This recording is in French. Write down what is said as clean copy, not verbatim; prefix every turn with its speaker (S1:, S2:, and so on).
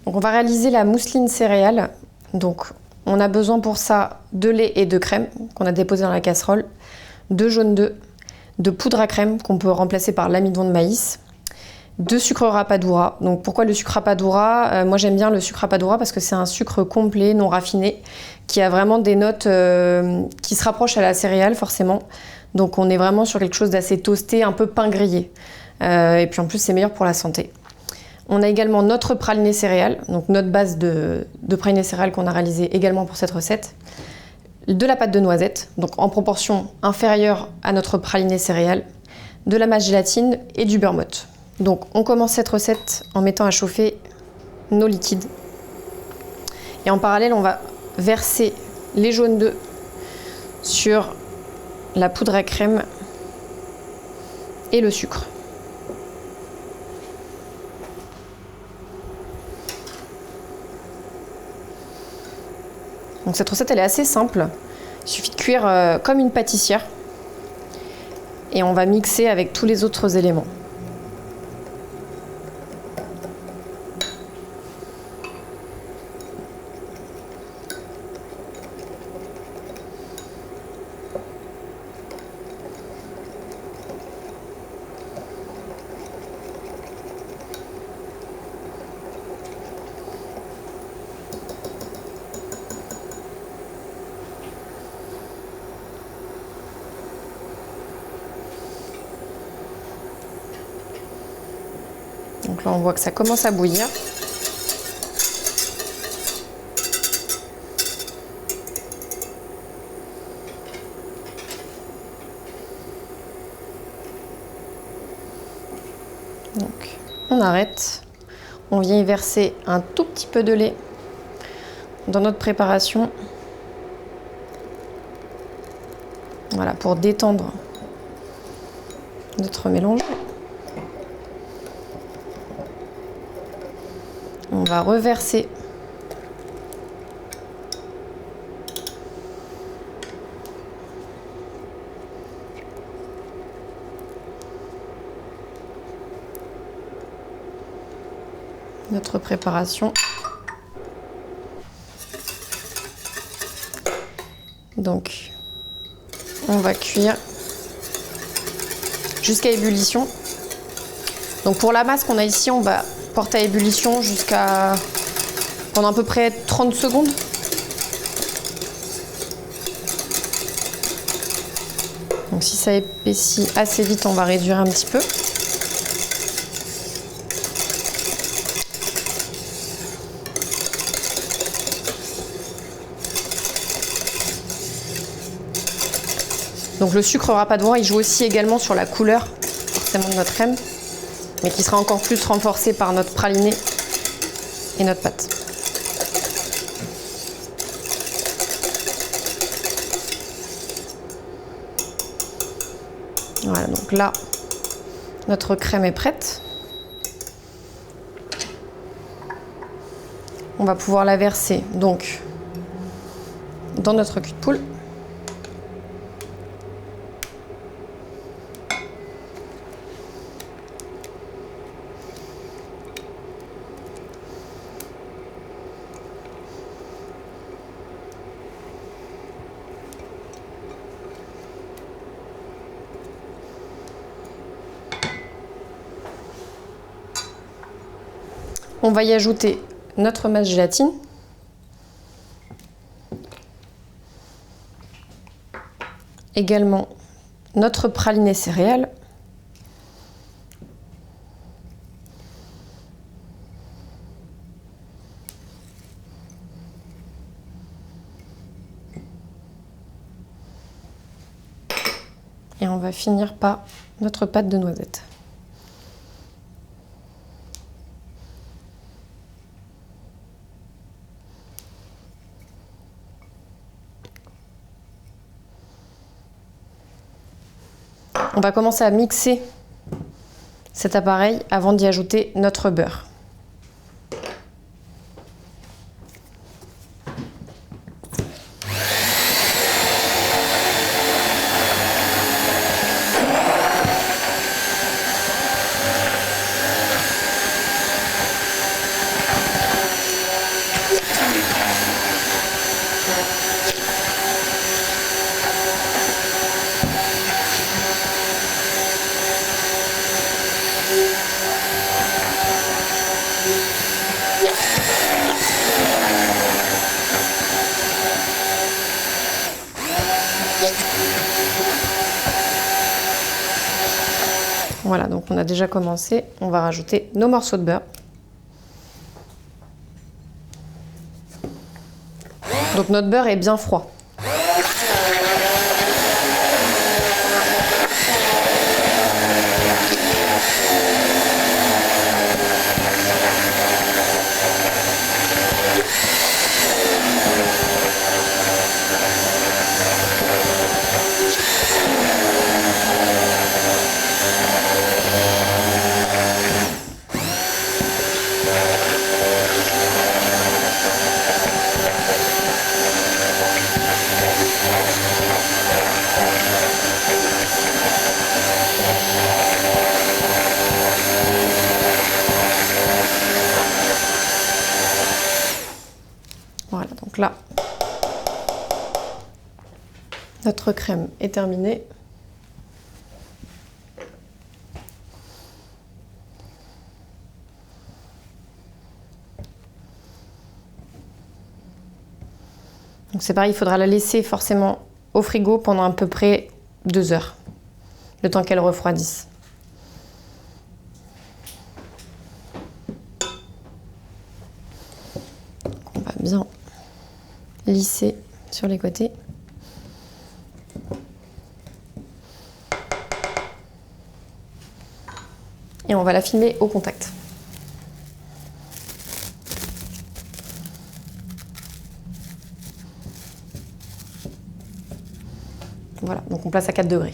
S1: Donc on va réaliser la mousseline céréale. Donc on a besoin pour ça de lait et de crème qu'on a déposé dans la casserole, de jaune d'œuf, de poudre à crème qu'on peut remplacer par l'amidon de maïs, de sucre rapadura. Donc pourquoi le sucre rapadura? Moi j'aime bien le sucre rapadura parce que c'est un sucre complet, non raffiné, qui a vraiment des notes qui se rapprochent à la céréale forcément. Donc on est vraiment sur quelque chose d'assez toasté, un peu pain grillé. Et puis en plus c'est meilleur pour la santé. On a également notre praliné céréales, donc notre base de praliné céréales qu'on a réalisé également pour cette recette. De la pâte de noisette, donc en proportion inférieure à notre praliné céréales, de la mâche gélatine et du beurre motte. Donc on commence cette recette en mettant à chauffer nos liquides. Et en parallèle, on va verser les jaunes d'œufs sur la poudre à crème et le sucre. Donc cette recette elle est assez simple, il suffit de cuire comme une pâtissière et on va mixer avec tous les autres éléments. Donc là, on voit que ça commence à bouillir. Donc, on arrête. On vient y verser un tout petit peu de lait dans notre préparation. Voilà, pour détendre notre mélange. On va reverser notre préparation. Donc, on va cuire jusqu'à ébullition. Donc pour la masse qu'on a ici, on va porter à ébullition jusqu'à pendant à peu près 30 secondes. Donc si ça épaissit assez vite, on va réduire un petit peu. Donc le sucre rapadura, il joue aussi également sur la couleur forcément de notre crème, mais qui sera encore plus renforcée par notre praliné et notre pâte. Voilà, donc là, notre crème est prête. On va pouvoir la verser donc dans notre cul de poule. On va y ajouter notre masse gélatine. Également notre praliné céréales. Et on va finir par notre pâte de noisette. On va commencer à mixer cet appareil avant d'y ajouter notre beurre. Voilà, donc on a déjà commencé. On va rajouter nos morceaux de beurre. Donc notre beurre est bien froid. Voilà, donc là, notre crème est terminée. Donc c'est pareil, il faudra la laisser forcément au frigo pendant à peu près 2 heures, le temps qu'elle refroidisse. Donc on va bien lisser sur les côtés. Et on va la filmer au contact. Voilà, donc on place à 4 degrés.